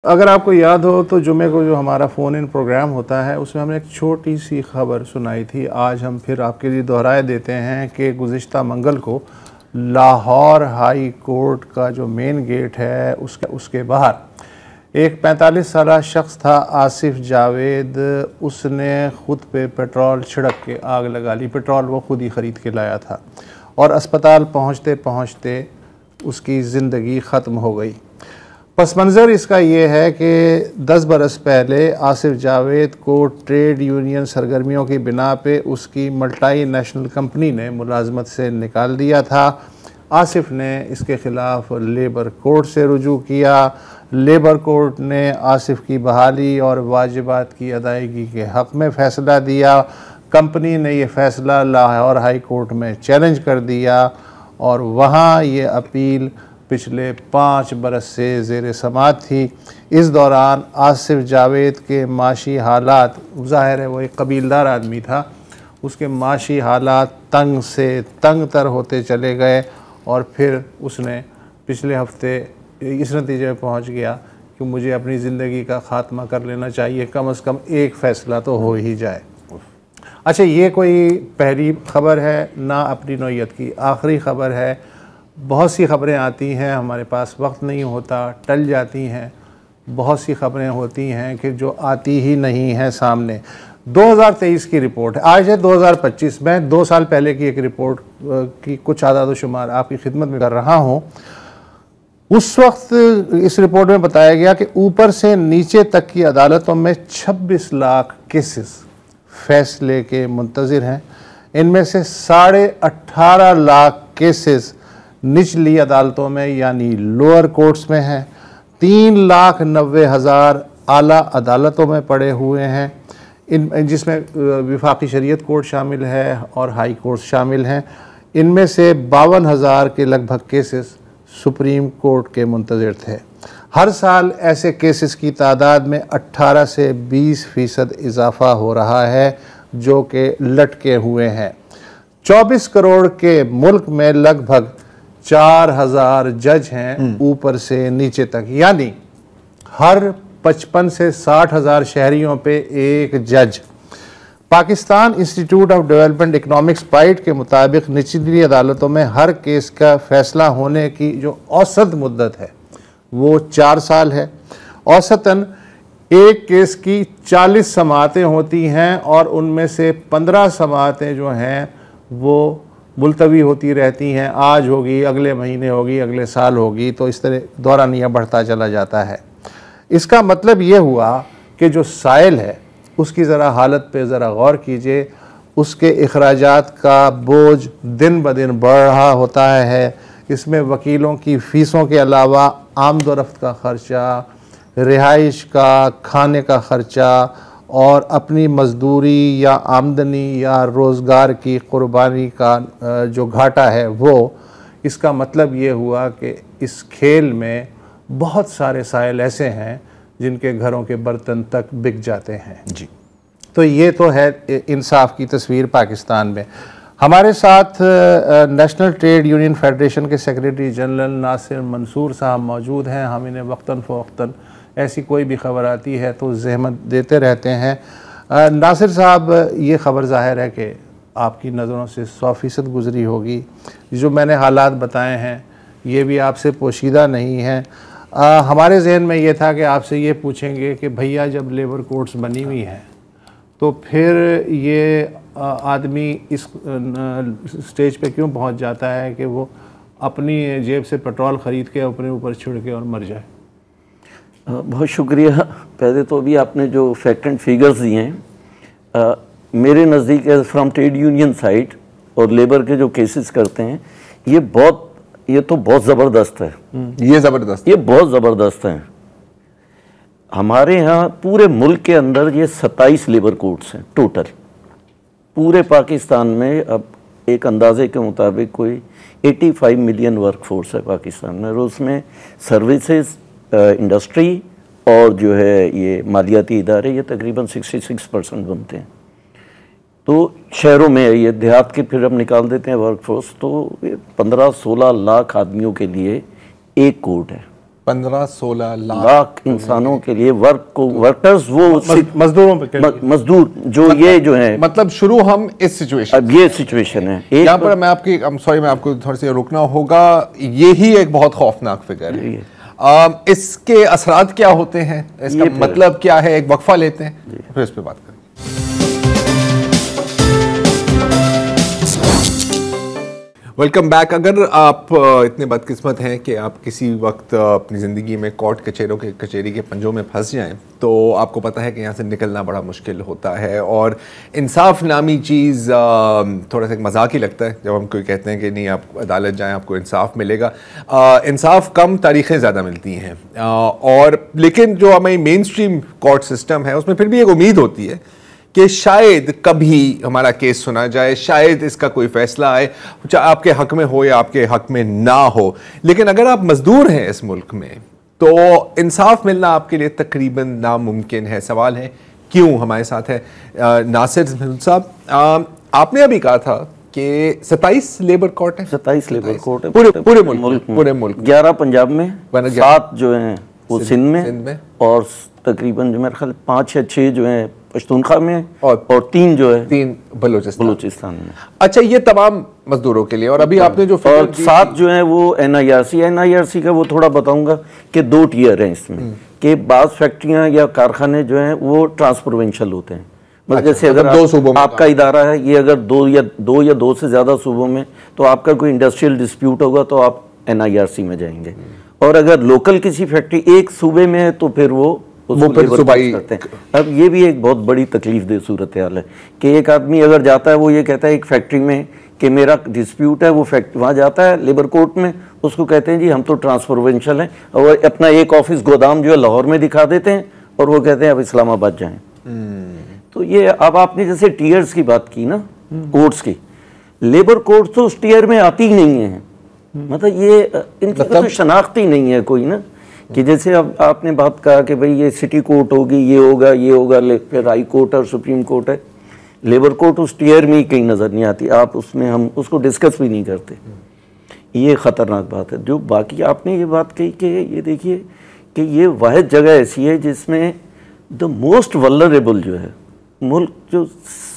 अगर आपको याद हो तो जुमे को जो हमारा फ़ोन इन प्रोग्राम होता है उसमें हमने एक छोटी सी खबर सुनाई थी। आज हम फिर आपके लिए दोहराए देते हैं कि गुज़िश्ता मंगल को लाहौर हाई कोर्ट का जो मेन गेट है उसके बाहर एक 45 साला शख्स था आसिफ जावेद। उसने ख़ुद पे पेट्रोल छिड़क के आग लगा ली। पेट्रोल वो ख़ुद ही ख़रीद के लाया था और अस्पताल पहुँचते पहुँचते उसकी ज़िंदगी ख़त्म हो गई। पस मंज़र इसका ये है कि 10 बरस पहले आसिफ जावेद को ट्रेड यूनियन सरगर्मियों की बिना पे उसकी मल्टी नेशनल कंपनी ने मुलाजमत से निकाल दिया था। आसिफ ने इसके ख़िलाफ़ लेबर कोर्ट से रुजू किया। लेबर कोर्ट ने आसिफ की बहाली और वाजिबात की अदायगी के हक़ में फ़ैसला दिया। कंपनी ने यह फ़ैसला लाहौर हाई कोर्ट में चैलेंज कर दिया और वहाँ ये अपील पिछले 5 बरस से ज़ेर समात थी। इस दौरान आसिफ जावेद के माशी हालात, ज़ाहिर है वो एक कबीलदार आदमी था, उसके माशी हालात तंग से तंग तर होते चले गए और फिर उसने पिछले हफ्ते इस नतीजे में पहुंच गया कि मुझे अपनी ज़िंदगी का ख़ात्मा कर लेना चाहिए, कम से कम एक फ़ैसला तो हो ही जाए। अच्छा, ये कोई पहली ख़बर है ना अपनी नौयत की, आखिरी ख़बर है। बहुत सी ख़बरें आती हैं, हमारे पास वक्त नहीं होता, टल जाती हैं। बहुत सी ख़बरें होती हैं कि जो आती ही नहीं हैं सामने। 2023 की रिपोर्ट है, आज है 2025। मैं 2 साल पहले की एक रिपोर्ट की कुछ आदाद शुमार आपकी खिदमत में कर रहा हूँ। उस वक्त इस रिपोर्ट में बताया गया कि ऊपर से नीचे तक की अदालतों में 26 लाख केसेस फ़ैसले के मुंतज़िर हैं। इनमें से 18.5 लाख केसेस निचली अदालतों में यानी लोअर कोर्ट्स में हैं। 3,90,000 आला अदालतों में पड़े हुए हैं, इन जिसमें विफाकी शरीयत कोर्ट शामिल है और हाई कोर्ट शामिल हैं। इनमें से 52,000 के लगभग केसेस सुप्रीम कोर्ट के मुंतज़िर थे। हर साल ऐसे केसेस की तादाद में 18 से 20% इजाफ़ा हो रहा है जो कि लटके हुए हैं। 24 करोड़ के मुल्क में लगभग 4,000 जज हैं ऊपर से नीचे तक, यानी हर 55 से 60,000 शहरियों पे एक जज। Pakistan institute of development economics पाइट के मुताबिक निचली अदालतों में हर केस का फ़ैसला होने की जो औसत मुद्दत है वो 4 साल है। औसतन एक केस की 40 समाअतें होती हैं और उनमें से 15 समाअतें जो हैं वो मुलतवी होती रहती हैं। आज होगी, अगले महीने होगी, अगले साल होगी, तो इस तरह दौरानिया बढ़ता चला जाता है। इसका मतलब ये हुआ कि जो साइल है उसकी ज़रा हालत पे ज़रा गौर कीजिए। उसके अखराजात का बोझ दिन ब दिन बढ़ रहा होता है। इसमें वकीलों की फ़ीसों के अलावा आमदोरफ्त का ख़र्चा, रिहाइश का, खाने का ख़र्चा और अपनी मज़दूरी या आमदनी या रोज़गार की क़ुरबानी का जो घाटा है वो। इसका मतलब ये हुआ कि इस खेल में बहुत सारे साइल ऐसे हैं जिनके घरों के बर्तन तक बिक जाते हैं जी। तो ये तो है इंसाफ की तस्वीर पाकिस्तान में। हमारे साथ नेशनल ट्रेड यूनियन फेडरेशन के सेक्रेटरी जनरल नासिर मंसूर साहब मौजूद हैं। हम इन्हें वक्तन फ़वक्तन ऐसी कोई भी ख़बर आती है तो ज़हमत देते रहते हैं। नासिर साहब, ये ख़बर ज़ाहिर है कि आपकी नज़रों से 100% गुज़री होगी। जो मैंने हालात बताए हैं ये भी आपसे पोशीदा नहीं हैं। हमारे जहन में ये था कि आपसे ये पूछेंगे कि भैया जब लेबर कोर्ट्स बनी हुई हैं तो फिर ये आदमी इस स्टेज पे क्यों पहुंच जाता है कि वो अपनी जेब से पेट्रोल ख़रीद के अपने ऊपर छिड़के और मर जाए। बहुत शुक्रिया। पहले तो अभी आपने जो फैक्ट एंड फिगर्स दिए हैं, मेरे नज़दीक फ्रॉम ट्रेड यूनियन साइड और लेबर के जो केसेस करते हैं ये तो बहुत ज़बरदस्त है। ये बहुत ज़बरदस्त है। हमारे यहाँ पूरे मुल्क के अंदर ये 27 लेबर कोर्ट्स हैं टोटल। पूरे पाकिस्तान में अब एक अंदाजे के मुताबिक कोई 85 मिलियन वर्क फोर्स है पाकिस्तान में, और उसमें सर्विसेज, इंडस्ट्री और जो है ये मालियाती इदारे, ये तकरीबन 66% बनते हैं। तो शहरों में ये देहात के फिर हम निकाल देते हैं वर्क फोर्स, तो 15-16 लाख आदमियों के लिए एक कोर्ट है। 15-16 लाख इंसानों के लिए वर्कर्स, वो मजदूरों पे मजदूर जो ये जो है, मतलब शुरू हम इस सिचुएशन, अब ये सिचुएशन है यहाँ पर मैं आपको थोड़ी सी रुकना होगा। ये ही एक बहुत खौफनाक फिगर है। इसके असरात क्या होते हैं, इसका मतलब क्या है, एक वक्फा लेते हैं फिर इस पे बात करें। Welcome back. अगर आप इतने बदकिस्मत हैं कि आप किसी वक्त अपनी ज़िंदगी में कोर्ट कचहरी के पंजों में फंस जाएं, तो आपको पता है कि यहाँ से निकलना बड़ा मुश्किल होता है। और इंसाफ नामी चीज़ थोड़ा सा एक मजाक ही लगता है जब हम कोई कहते हैं कि नहीं आप अदालत जाएं आपको इंसाफ मिलेगा। इंसाफ कम, तारीखें ज़्यादा मिलती हैं। और लेकिन जो हमारी मेन स्ट्रीम कोर्ट सिस्टम है उसमें फिर भी एक उम्मीद होती है कि शायद कभी हमारा केस सुना जाए, शायद इसका कोई फैसला आए, चाहे आपके हक में हो या आपके हक में ना हो। लेकिन अगर आप मजदूर हैं इस मुल्क में तो इंसाफ मिलना आपके लिए तकरीबन नामुमकिन है। सवाल है क्यों? हमारे साथ है नासिर साहब। आपने अभी कहा था कि 27 लेबर कोर्ट है, 27 लेबर कोर्ट है पूरे मुल्क 11 पंजाब में, 7 जो हैं वो सिंध में, और तकरीबन जो मेरे ख्याल 5 या 6 जो हैं पश्तूनख्वा में, और 3 जो है 3 बलूचिस्तान में। अच्छा, ये तमाम मजदूरों के लिए। और अभी आपने जो 7 जो है वो NIRC का वो थोड़ा बताऊंगा कि 2 टियर हैं इसमें, कि बाज़ फैक्ट्रियां या कारखाने जो हैं वो ट्रांसप्रोवेंशल होते हैं। मतलब जैसे अगर 2 सूबों में आपका इदारा है, ये अगर 2 से ज़्यादा सूबों में, तो आपका कोई इंडस्ट्रियल डिस्प्यूट होगा तो आप NIRC में जाएंगे। और अगर लोकल किसी फैक्ट्री एक सूबे में है तो फिर वो सूबाई करते हैं। अब ये भी एक बहुत बड़ी तकलीफ दे सूरत हाल है कि एक आदमी अगर जाता है, वो ये कहता है एक फैक्ट्री में कि मेरा डिस्प्यूट है, वो फैक्ट्री वहाँ जाता है लेबर कोर्ट में, उसको कहते हैं जी हम तो ट्रांसप्रोवेंशल हैं, और अपना एक ऑफिस गोदाम जो है लाहौर में दिखा देते हैं और वो कहते हैं अब इस्लामाबाद जाएं। तो ये अब आपने जैसे टीयर्स की बात की ना, कोर्ट्स की, लेबर कोर्ट्स तो उस टीयर में आती ही नहीं है। मतलब ये इनकी तो शनाख्त ही नहीं है कोई ना, कि जैसे अब आपने बात कहा कि भाई ये सिटी कोर्ट होगी, ये होगा, फिर हाई कोर्ट और सुप्रीम कोर्ट है। लेबर कोर्ट उस टीयर में ही कहीं नज़र नहीं आती, आप उसमें हम उसको डिस्कस भी नहीं करते। ये ख़तरनाक बात है। जो बाकी आपने ये बात कही कि ये देखिए कि ये वाहिद जगह ऐसी है जिसमें द मोस्ट वल्नरेबल जो है मुल्क, जो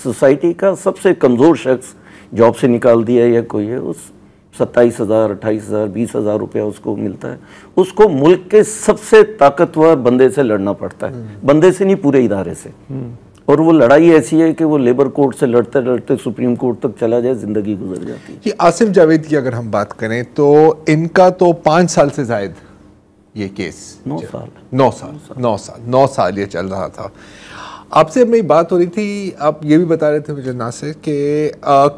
सोसाइटी का सबसे कमज़ोर शख्स जॉब से निकाल दिया या कोई है, उस 27,000, 28,000, 20,000 रुपया उसको मिलता है, उसको मुल्क के सबसे ताकतवर बंदे से लड़ना पड़ता है, बंदे से नहीं पूरे इदारे से। और वो लड़ाई ऐसी है कि वो लेबर कोर्ट से लड़ते लड़ते सुप्रीम कोर्ट तक चला जाए, ज़िंदगी गुजर जाती है। ये आसिफ जावेद की अगर हम बात करें तो इनका तो 5 साल से ज़ायद ये केस, 9 साल ये चल रहा था। आपसे मेरी बात हो रही थी, आप ये भी बता रहे थे मुझे नासिर कि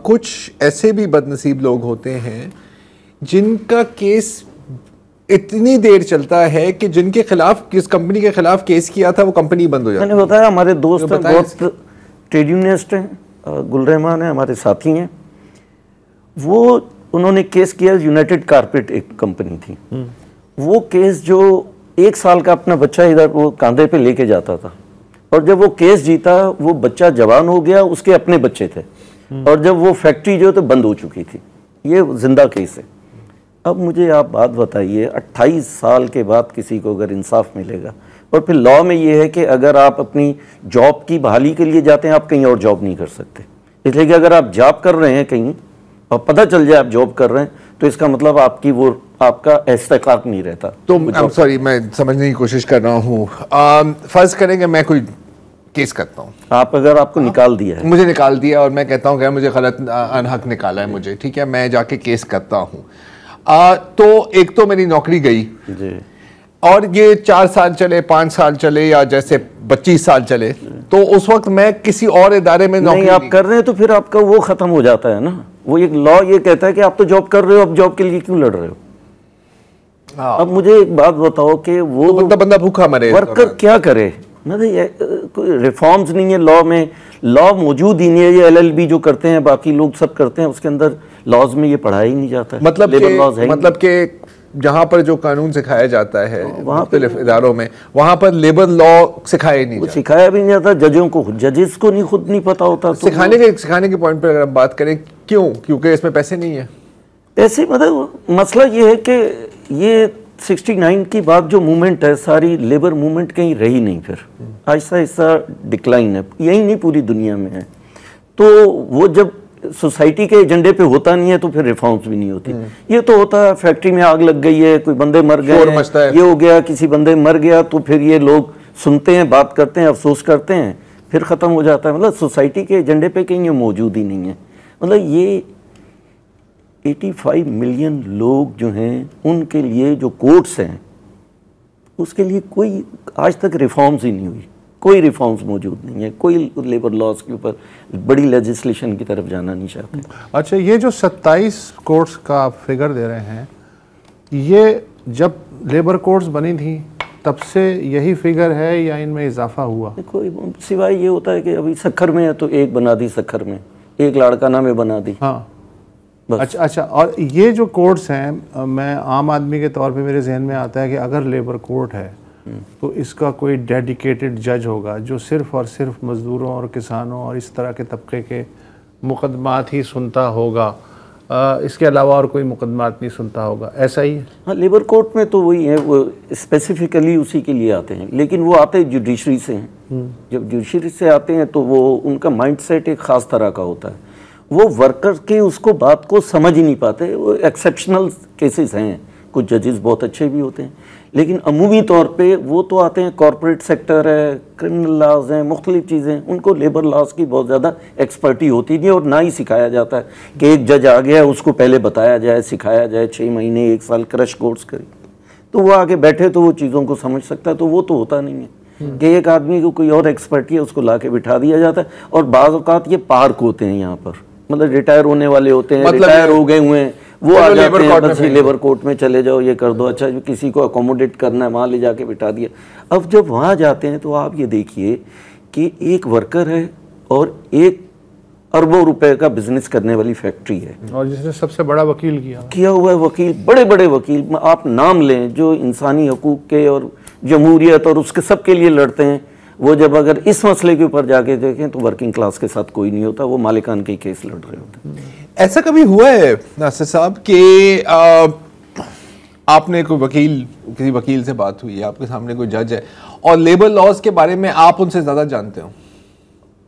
कुछ ऐसे भी बदनसीब लोग होते हैं जिनका केस इतनी देर चलता है कि जिनके खिलाफ, किस कंपनी के खिलाफ केस किया था वो कंपनी बंद हो जाती है। मैंने बताया हमारे दोस्त हैं, बहुत ट्रेड यूनियनिस्ट हैं, गुलरहमान है हमारे साथी हैं, वो उन्होंने केस किया, यूनाइटेड कारपेट एक कंपनी थी। वो केस जो 1 साल का अपना बच्चा इधर वो कांधे पे लेके जाता था, और जब वो केस जीता वो बच्चा जवान हो गया, उसके अपने बच्चे थे, और जब वो फैक्ट्री जो तो बंद हो चुकी थी। ये जिंदा केस है। अब मुझे आप बात बताइए, 28 साल के बाद किसी को अगर इंसाफ मिलेगा, और फिर लॉ में ये है कि अगर आप अपनी जॉब की बहाली के लिए जाते हैं आप कहीं और जॉब नहीं कर सकते, इसलिए कि अगर आप जॉब कर रहे हैं कहीं और पता चल जाए आप जॉब कर रहे हैं तो इसका मतलब आपकी वो आपका इस्तेकाक नहीं रहता। तो सॉरी, मैं समझने की कोशिश कर रहा हूँ। फर्ज करेंगे मैं कोई केस करता हूँ, आप अगर आपको निकाल दिया है, मुझे निकाल दिया और मैं कहता हूँ कि मुझे गलत अनहक निकाला है मुझे, ठीक है, मैं जाके केस करता हूँ, तो एक तो मेरी नौकरी गई जी, और ये 4 साल चले, 5 साल चले, या जैसे 25 साल चले, तो उस वक्त मैं किसी और इदारे में नौकरी नहीं आप कर रहे हैं तो फिर आपका वो खत्म हो जाता है ना। वो एक लॉ ये कहता है कि आप तो जॉब कर रहे हो, अब जॉब के लिए क्यों लड़ रहे हो। अब मुझे एक बात बताओ कि वो तो बंदा भूखा मरे, वर्कर क्या करे। मतलब कोई रिफॉर्म्स नहीं है लॉ में, लॉ मौजूद ही नहीं है। ये LLB जो करते हैं बाकी लोग सब करते हैं, उसके अंदर लॉज में ये पढ़ाया ही नहीं जाता है। मतलब कि जहाँ पर जो कानून सिखाया जाता है मुख्तलिफ इदारों में, वहाँ पर लेबर लॉ सिखाया नहीं जाता, सिखाया भी नहीं जाता जजों को, जजेस को नहीं, खुद नहीं पता होता। तो सिखाने के पॉइंट पर अगर हम बात करें, क्यों? क्योंकि इसमें पैसे नहीं है। पैसे मतलब मसला ये है कि ये 69 की बाद जो मूवमेंट है, सारी लेबर मूवमेंट कहीं रही नहीं, फिर आहिस्ता आहिस्ता डिक्लाइन है, यही नहीं पूरी दुनिया में है। तो वो जब सोसाइटी के एजेंडे पे होता नहीं है तो फिर रिफॉर्म्स भी नहीं होती। ये तो होता है, फैक्ट्री में आग लग गई है, कोई बंदे मर गए, ये हो गया, किसी बंदे मर गया, तो फिर ये लोग सुनते हैं, बात करते हैं, अफसोस करते हैं, फिर ख़त्म हो जाता है। मतलब सोसाइटी के एजेंडे पे कहीं ये मौजूद ही नहीं है। मतलब ये 85 मिलियन लोग जो हैं, उनके लिए जो कोर्ट्स हैं, उसके लिए कोई आज तक रिफॉर्म्स ही नहीं हुई, कोई रिफॉर्म्स मौजूद नहीं है, कोई लेबर लॉज के ऊपर बड़ी लेजिस्लेशन की तरफ जाना नहीं चाहते। अच्छा, ये जो 27 कोर्ट्स का आप फिगर दे रहे हैं, ये जब लेबर कोर्ट्स बनी थी तब से यही फिगर है या इनमें इजाफा हुआ? देखो, सिवाय ये होता है कि अभी सखर में है तो एक बना दी, सखर में एक लाड़काना में बना दी। हाँ, अच्छा। और ये जो कोर्ट्स हैं, मैं आम आदमी के तौर पे मेरे जहन में आता है कि अगर लेबर कोर्ट है तो इसका कोई डेडिकेटेड जज होगा जो सिर्फ और सिर्फ मज़दूरों और किसानों और इस तरह के तबके के मुकदमात ही सुनता होगा, इसके अलावा और कोई मुकदमात नहीं सुनता होगा, ऐसा ही है? हाँ, लेबर कोर्ट में तो वही है, वो स्पेसिफिकली उसी के लिए आते हैं, लेकिन वो आते हैं जुडिशरी से हैं। जब जुडिशरी से आते हैं तो वो उनका माइंडसेट एक ख़ास तरह का होता है, वो वर्कर के उसको बात को समझ ही नहीं पाते। वो एक्सेप्शनल केसेस हैं, कुछ जजेस बहुत अच्छे भी होते हैं, लेकिन अमूमी तौर पे वो तो आते हैं, कॉर्पोरेट सेक्टर है, क्रिमिनल लॉज हैं, मुख्तलिफ चीज़ें, उनको लेबर लॉज की बहुत ज़्यादा एक्सपर्टी होती नहीं, और ना ही सिखाया जाता है कि एक जज आ गया है उसको पहले बताया जाए, सिखाया जाए, 6 महीने 1 साल क्रश कोर्स करी तो वो आगे बैठे तो वो चीज़ों को समझ सकता है। तो वो तो होता नहीं है कि एक आदमी को कोई और एक्सपर्टी है उसको ला के बिठा दिया जाता है। और बाज़ औक़ात ये पार्क होते हैं यहाँ पर, मतलब रिटायर होने वाले होते हैं, रिटायर हो गए हुए हैं, वो आ जाते हैं, बस लेबर कोर्ट में चले जाओ, ये कर दो। अच्छा, किसी को अकोमोडेट करना है, वहाँ ले जाके बिठा दिया। अब जब वहाँ जाते हैं तो आप ये देखिए कि एक वर्कर है और एक अरबों रुपए का बिजनेस करने वाली फैक्ट्री है, और जिसने सबसे बड़ा वकील किया हुआ है, वकील, बड़े बड़े वकील आप नाम लें जो इंसानी हकूक़ के और जमहूरियत और उसके सब के लिए लड़ते हैं, वो जब अगर इस मसले के ऊपर जाके देखें तो वर्किंग क्लास के साथ कोई नहीं होता, वो मालिकान के केस लड़ रहे होते हैं। ऐसा कभी हुआ है नासिर साहब कि आपने कोई किसी वकील से बात हुई है, आपके सामने कोई जज है और लेबर लॉज के बारे में आप उनसे ज़्यादा जानते हो?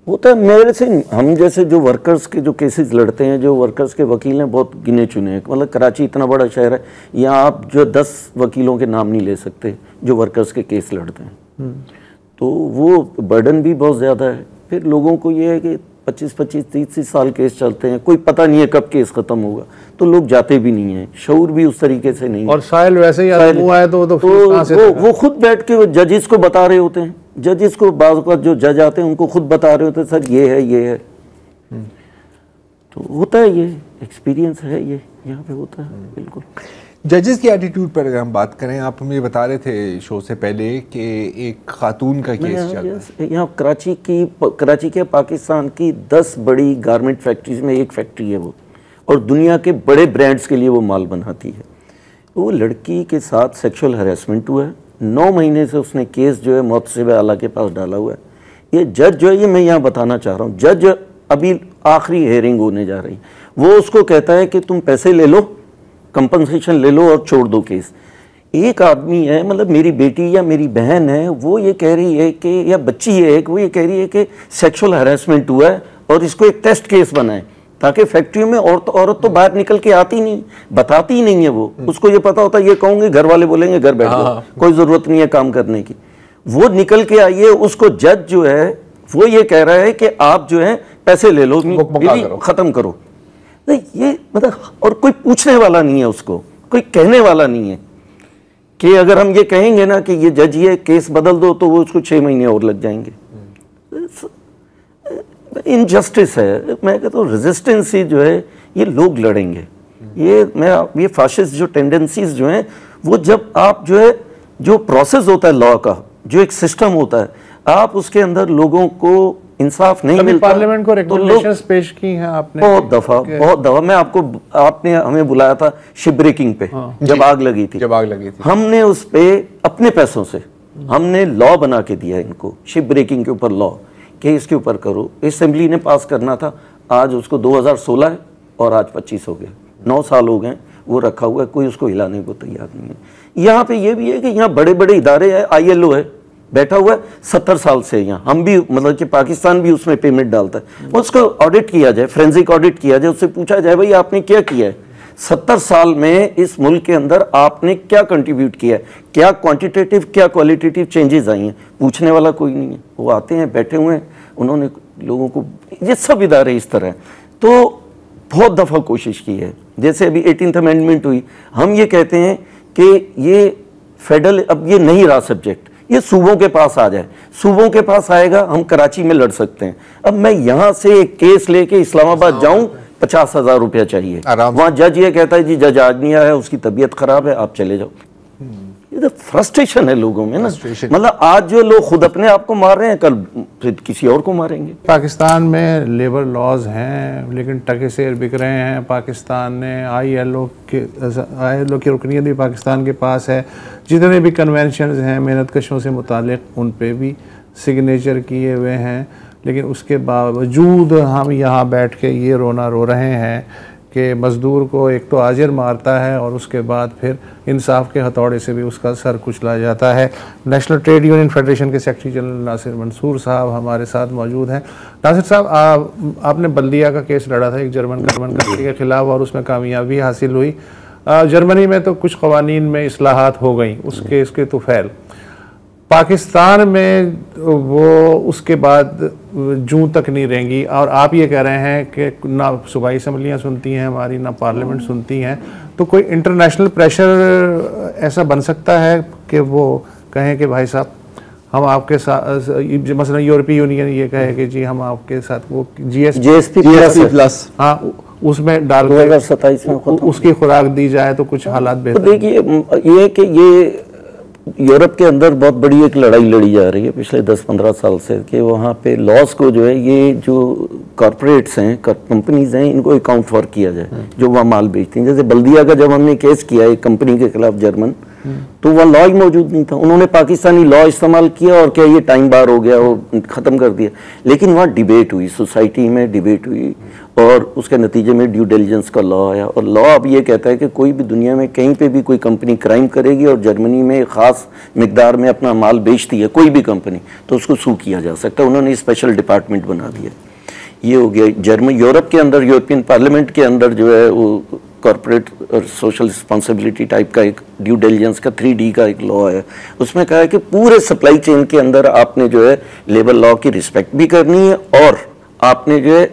होता है मेरे से, हम जैसे जो वर्कर्स के जो केसेस लड़ते हैं, जो वर्कर्स के वकील हैं, बहुत गिने चुने हैं। मतलब कराची इतना बड़ा शहर है, यहाँ आप जो 10 वकीलों के नाम नहीं ले सकते जो वर्कर्स के केस लड़ते हैं। तो वो बर्डन भी बहुत ज़्यादा है। फिर लोगों को ये है कि 25-25, 30 साल केस चलते हैं, कोई पता नहीं है कब केस ख़त्म होगा, तो लोग जाते भी नहीं हैं, शऊर भी उस तरीके से नहीं। और साहिल वैसे ही हुआ है तो वो खुद बैठ के वो जजेस को बता रहे होते हैं, जजेस को बाज़ औक़ात जो जज आते हैं उनको खुद बता रहे होते हैं, सर ये है। तो होता है, ये एक्सपीरियंस है, ये यहाँ पे होता है। बिल्कुल। जजेस की एटीट्यूड पर अगर हम बात करें, आप हमें बता रहे थे शो से पहले कि एक खातून का केस चल रहा है यहाँ कराची के पाकिस्तान की 10 बड़ी गारमेंट फैक्ट्रीज में एक फैक्ट्री है वो, और दुनिया के बड़े ब्रांड्स के लिए वो माल बनाती है। वो लड़की के साथ सेक्सुअल हरासमेंट हुआ है, 9 महीने से उसने केस जो है मुहतसिब आला के पास डाला हुआ है। ये जज जो है, ये मैं यहाँ बताना चाह रहा हूँ, जज अभी आखिरी हेयरिंग होने जा रही है, वो उसको कहता है कि तुम पैसे ले लो, कंपनसेशन ले लो और छोड़ दो केस। एक आदमी है, मतलब मेरी बेटी या मेरी बहन है, वो ये कह रही है कि, या बच्ची है एक, वो ये कह रही है कि सेक्सुअल हरासमेंट हुआ है और इसको एक टेस्ट केस बनाए, ताकि फैक्ट्रियों में औरत तो बाहर निकल के आती नहीं, बताती ही नहीं है वो, उसको ये पता होता है, ये कहूँगी घर वाले बोलेंगे घर बैठ जाओ, कोई ज़रूरत नहीं है काम करने की। वो निकल के आई है, उसको जज जो है वो ये कह रहा है कि आप जो है पैसे ले लो, ख़त्म करो। ये मतलब, और कोई पूछने वाला नहीं है, उसको कोई कहने वाला नहीं है कि अगर हम ये कहेंगे ना कि ये जज ये केस बदल दो तो वो उसको 6 महीने और लग जाएंगे। इनजस्टिस है। मैं कहता हूँ रेजिस्टेंस ही जो है ये लोग लड़ेंगे। ये फाशिस्ट जो टेंडेंसीज जो हैं, वो जब आप जो है, जो प्रोसेस होता है लॉ का, जो एक सिस्टम होता है, आप उसके अंदर लोगों को इंसाफ नहीं मिलता। पार्लियामेंट को रेगुलेशंस पेश की हैं आपने बहुत दफा। मैं आपने हमें बुलाया था शिप ब्रेकिंग पे, जब आग लगी थी, हमने उस पे अपने पैसों से हमने लॉ बना के दिया इनको, शिप ब्रेकिंग के ऊपर लॉ, कि इसके ऊपर करो। असेंबली ने पास करना था, आज उसको 2016 है और आज 25 हो गए, 9 साल हो गए, वो रखा हुआ है, कोई उसको हिलाने को तैयार नहीं है। यहाँ पे ये भी है कि यहाँ बड़े बड़े इदारे हैं, ILO है बैठा हुआ है 70 साल से यहाँ, हम भी मतलब कि पाकिस्तान भी उसमें पेमेंट डालता है, उसको ऑडिट किया जाए, फोरेंसिक ऑडिट किया जाए, उससे पूछा जाए भाई आपने क्या किया है 70 साल में इस मुल्क के अंदर, आपने क्या कंट्रीब्यूट किया है, क्या क्वांटिटेटिव क्या क्वालिटेटिव चेंजेस आई हैं। पूछने वाला कोई नहीं है, वो आते हैं बैठे हुए हैं, उन्होंने लोगों को, ये सब इदारे इस तरह। तो बहुत दफ़ा कोशिश की है, जैसे अभी 18th अमेंडमेंट हुई, हम ये कहते हैं कि ये फेडरल, अब ये नहीं रहा सब्जेक्ट, ये सूबों के पास आ जाए, सूबों के पास आएगा, हम कराची में लड़ सकते हैं। अब मैं यहाँ से एक केस लेके इस्लामाबाद जाऊँ, 50,000 रुपया चाहिए, वहाँ जज ये कहता है जी जज आज नहीं आया, उसकी तबीयत खराब है, आप चले जाओ। ये तो फ्रस्ट्रेशन है लोगों में ना, मतलब आज जो लोग खुद अपने आप को मार रहे हैं, कल फिर किसी और को मारेंगे। पाकिस्तान में लेबर लॉज हैं लेकिन टके सेर बिक रहे हैं। पाकिस्तान ने ILO की रुकनीत भी पाकिस्तान के पास है, जितने भी कन्वेंशंस हैं मेहनत कशों से मुतालिक उन पे भी सिग्नेचर किए हुए हैं, लेकिन उसके बावजूद हम यहाँ बैठ के ये रोना रो रहे हैं कि मज़दूर को एक तो आजिर मारता है और उसके बाद फिर इंसाफ के हथौड़े से भी उसका सर कुचला जाता है। नेशनल ट्रेड यूनियन फेडरेशन के सेक्रेटरी जनरल नासिर मंसूर साहब हमारे साथ मौजूद हैं। नासिर साहब, आपने बल्दिया का केस लड़ा था एक जर्मन कंपनी के ख़िलाफ़ और उसमें कामयाबी हासिल हुई। जर्मनी में तो कुछ क़वानीन में इस्लाहात हो गई उस केस के तो फैल, पाकिस्तान में वो उसके बाद जूं तक नहीं रहेंगी। और आप ये कह रहे हैं कि ना सूबाई असम्बलियाँ सुनती हैं हमारी, ना पार्लियामेंट सुनती हैं, तो कोई इंटरनेशनल प्रेशर ऐसा बन सकता है कि वो कहें कि भाई साहब हम आपके साथ, मसलन यूरोपीय यूनियन ये कहे कि जी हम आपके साथ वो GSP प्लस, हाँ, उसमें डाल 2027 में उसकी खुराक दी जाए तो कुछ हालात बेहतर। तो देखिए ये कि ये यूरोप के अंदर बहुत बड़ी एक लड़ाई लड़ी जा रही है पिछले 10-15 साल से कि वहाँ पे लॉस को जो है, ये जो कॉरपोरेट्स हैं, कंपनीज हैं, इनको अकाउंट फॉर किया जाए जो वहाँ माल बेचती हैं। जैसे बल्दिया का जब हमने केस किया एक कंपनी के खिलाफ जर्मन, तो वह लॉ ही मौजूद नहीं था, उन्होंने पाकिस्तानी लॉ इस्तेमाल किया और क्या ये टाइम बार हो गया और ख़त्म कर दिया। लेकिन वहाँ डिबेट हुई, सोसाइटी में डिबेट हुई और उसके नतीजे में ड्यू डिलिजेंस का लॉ आया। और लॉ अब ये कहता है कि कोई भी दुनिया में कहीं पे भी कोई कंपनी क्राइम करेगी और जर्मनी में ख़ास मिकदार में अपना माल बेचती है कोई भी कंपनी, तो उसको सू किया जा सकता है। उन्होंने स्पेशल डिपार्टमेंट बना दिया। ये हो गया यूरोप के अंदर, यूरोपियन पार्लियामेंट के अंदर जो है वो कॉर्पोरेट और सोशल रिस्पॉन्सिबिलिटी टाइप का एक ड्यू डिलिजेंस का 3D का एक लॉ है। उसमें कहा है कि पूरे सप्लाई चेन के अंदर आपने जो है लेबर लॉ की रिस्पेक्ट भी करनी है और आपने जो है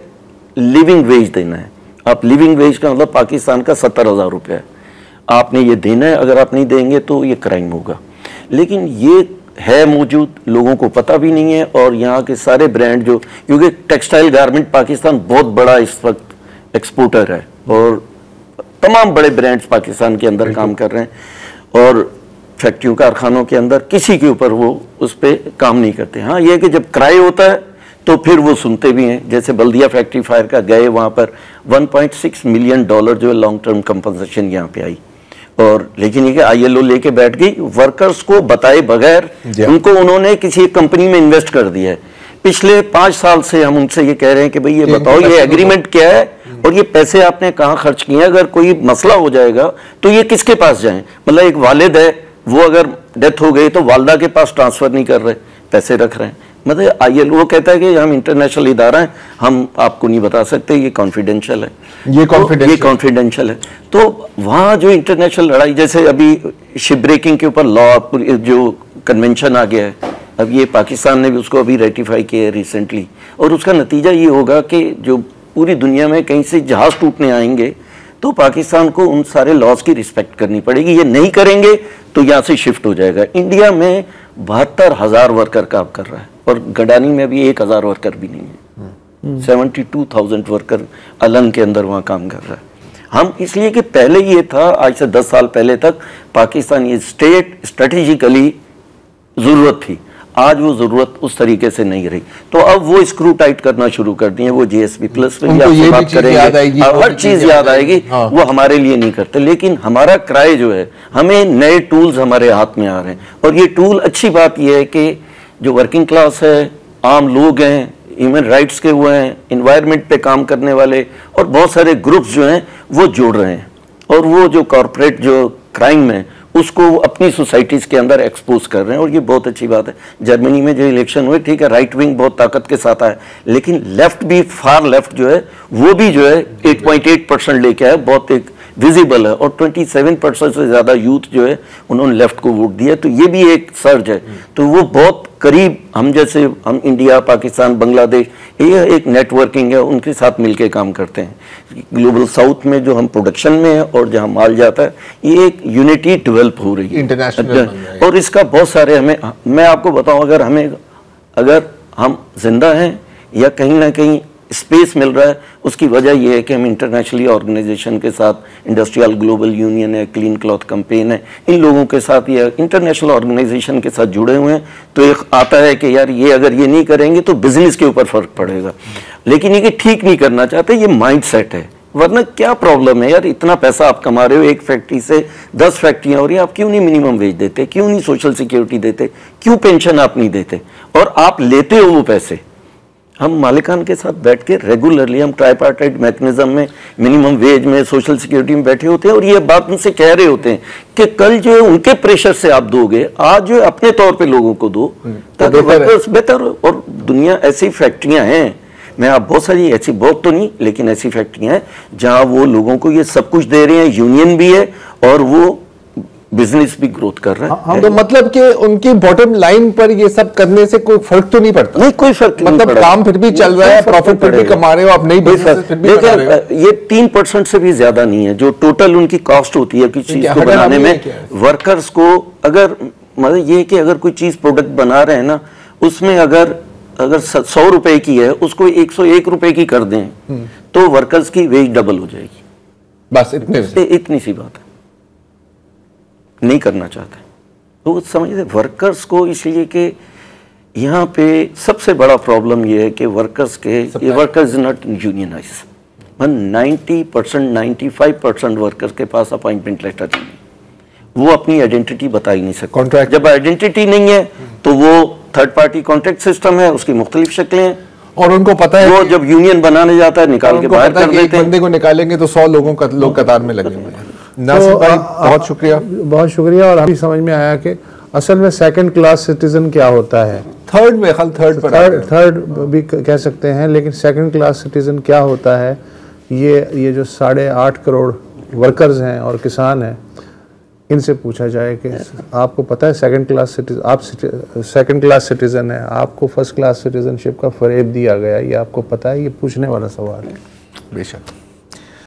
लिविंग वेज देना है। आप लिविंग वेज का मतलब पाकिस्तान का 70,000 रुपये है, आपने ये देना है, अगर आप नहीं देंगे तो ये क्राइम होगा। लेकिन ये है मौजूद, लोगों को पता भी नहीं है। और यहाँ के सारे ब्रांड जो, क्योंकि टेक्सटाइल गारमेंट पाकिस्तान बहुत बड़ा इस वक्त एक्सपोर्टर है और तमाम बड़े ब्रांड्स पाकिस्तान के अंदर काम कर रहे हैं और फैक्ट्रियों कारखानों के अंदर किसी के ऊपर वो उस पर काम नहीं करते। हाँ, ये कि जब क्राई होता है तो फिर वो सुनते भी हैं। जैसे बल्दिया फैक्ट्री फायर का गए, वहाँ पर $1.6 मिलियन जो है लॉन्ग टर्म कंपनसेशन यहाँ पे आई। और लेकिन ये कि ILO लेके बैठ गई, वर्कर्स को बताए बगैर उनको उन्होंने किसी कंपनी में इन्वेस्ट कर दिया है। पिछले 5 साल से हम उनसे ये कह रहे हैं कि भाई ये बताओ ये एग्रीमेंट क्या है और ये पैसे आपने कहाँ खर्च किए हैं, अगर कोई मसला हो जाएगा तो ये किसके पास जाएं। मतलब एक वालिद है, वो अगर डेथ हो गई तो वालदा के पास ट्रांसफर नहीं कर रहे, पैसे रख रहे हैं। मतलब ILO वो कहता है कि हम इंटरनेशनल इदारा हैं, हम आपको नहीं बता सकते, ये कॉन्फिडेंशियल है, ये कॉन्फिडेंशियल है। तो वहाँ जो इंटरनेशनल लड़ाई, जैसे अभी शिप ब्रेकिंग के ऊपर लॉ जो कन्वेंशन आ गया है, अब ये पाकिस्तान ने भी उसको अभी रेटिफाई किया है रिसेंटली, और उसका नतीजा ये होगा कि जो पूरी दुनिया में कहीं से जहाज़ टूटने आएंगे तो पाकिस्तान को उन सारे लॉज की रिस्पेक्ट करनी पड़ेगी। ये नहीं करेंगे तो यहाँ से शिफ्ट हो जाएगा। इंडिया में 72,000 वर्कर काम कर रहा है और गडानी में भी 1,000 वर्कर भी नहीं है। 72,000 वर्कर अलन के अंदर वहाँ काम कर रहा है। हम इसलिए कि पहले ये था, आज से 10 साल पहले तक पाकिस्तान ये स्टेट स्ट्रेटेजिकली ज़रूरत थी, आज वो ज़रूरत उस तरीके से नहीं रही। तो अब वो स्क्रू टाइट करना शुरू कर दिए, वो GSP प्लस पे भी बात करेंगे, हर चीज़ याद आएगी। वो हमारे लिए नहीं करते, लेकिन हमारा क्राई जो है, हमें नए टूल्स हमारे हाथ में आ रहे हैं। और ये टूल, अच्छी बात यह है कि जो वर्किंग क्लास है, आम लोग हैं, ह्यूमन राइट्स के हुए हैं, इन्वायरमेंट पे काम करने वाले और बहुत सारे ग्रुप्स जो हैं वो जोड़ रहे हैं। और वो जो कॉरपोरेट जो क्राइम है उसको अपनी सोसाइटीज़ के अंदर एक्सपोज कर रहे हैं, और ये बहुत अच्छी बात है। जर्मनी में जो इलेक्शन हुए, ठीक है, राइट विंग बहुत ताकत के साथ आया, लेकिन लेफ्ट भी, फार लेफ्ट जो है वो भी जो है 8.8% लेके आया, बहुत एक विजिबल है, और 27% से ज़्यादा यूथ जो है उन्होंने लेफ्ट को वोट दिया, तो ये भी एक सर्ज है। तो वो बहुत करीब, हम जैसे, हम इंडिया, पाकिस्तान, बांग्लादेश, ये एक नेटवर्किंग है, उनके साथ मिलके काम करते हैं। ग्लोबल साउथ में जो हम प्रोडक्शन में है और जहाँ माल जाता है, ये एक यूनिटी डेवलप हो रही है इंटरनेशनल, और इसका बहुत सारे हमें, मैं आपको बताऊं, अगर हम जिंदा हैं या कहीं ना कहीं स्पेस मिल रहा है, उसकी वजह यह है कि हम इंटरनेशनली ऑर्गेनाइजेशन के साथ, इंडस्ट्रियल ग्लोबल यूनियन है, क्लीन क्लॉथ कैंपेन है, इन लोगों के साथ या इंटरनेशनल ऑर्गेनाइजेशन के साथ जुड़े हुए हैं, तो एक आता है कि यार ये अगर ये नहीं करेंगे तो बिजनेस के ऊपर फर्क पड़ेगा। लेकिन ये कि ठीक नहीं करना चाहते, ये माइंड सेट है। वरना क्या प्रॉब्लम है यार, इतना पैसा आप कमा रहे हो, एक फैक्ट्री से 10 फैक्ट्रियां हो रही हैं, आप क्यों नहीं मिनिमम वेज देते, क्यों नहीं सोशल सिक्योरिटी देते, क्यों पेंशन आप नहीं देते, और आप लेते हो वो पैसे। हम मालिकान के साथ बैठ के रेगुलरली, हम ट्राइपार्टाइट मैकेनिज्म में, मिनिमम वेज में, सोशल सिक्योरिटी में बैठे होते हैं, और ये बात उनसे कह रहे होते हैं कि कल जो है उनके प्रेशर से आप दोगे, आज जो है अपने तौर पे लोगों को दो, ताकि वर्कर्स बेहतर हो। और दुनिया ऐसी फैक्ट्रियां हैं, मैं आप बहुत सारी ऐसी, बहुत तो नहीं लेकिन ऐसी फैक्ट्रियां हैं जहां वो लोगों को ये सब कुछ दे रहे हैं, यूनियन भी है और वो बिजनेस भी ग्रोथ कर रहा है। हाँ, तो मतलब कि उनकी बॉटम लाइन पर ये सब करने से कोई फर्क तो नहीं पड़ता? नहीं, कोई फर्क नहीं, मतलब काम फिर भी चल रहा है, प्रॉफिट फिर भी कमा रहे हो आप, नहीं देखिए ये 3% से भी ज्यादा नहीं है जो टोटल उनकी कॉस्ट होती है किसी चीज को बनाने में। वर्कर्स को अगर मतलब ये कि अगर कोई चीज प्रोडक्ट बना रहे हैं ना, उसमें अगर 100 रुपए की है, उसको 101 रुपए की कर दें तो वर्कर्स की वेज डबल हो जाएगी। बस इतनी सी बात है, नहीं करना चाहते तो समझते वर्कर्स को, इसलिए कि यहाँ पे सबसे बड़ा प्रॉब्लम ये है कि वर्कर्स के, ये वर्कर्स नॉट यूनियनाइज। 90%, 95% वर्कर्स के पास अपॉइंटमेंट लेटर नहीं है, वो अपनी आइडेंटिटी बता ही नहीं सकते। जब आइडेंटिटी नहीं है तो वो थर्ड पार्टी कॉन्ट्रैक्ट सिस्टम है, उसकी मुख्तलिफ शक्लें हैं, और उनको पता है वो जब यूनियन बनाने जाता है निकाल के बाहर कर देते हैं। बंदे को निकालेंगे तो 100 लोग कतार में लगे हुए हैं। नासिर भाई बहुत शुक्रिया। और अभी समझ में आया कि असल में सेकंड क्लास सिटीजन क्या होता है। थर्ड भी कह सकते हैं, लेकिन सेकंड क्लास सिटीजन क्या होता है, ये जो 8.5 करोड़ वर्कर्स हैं और किसान हैं, इनसे पूछा जाए कि आपको पता है सेकंड क्लास सिटीजन, आप सेकंड क्लास सिटीजन है, आपको फर्स्ट क्लास सिटीजनशिप का फरेब दिया गया, ये आपको पता है? ये पूछने वाला सवाल है। बेशक।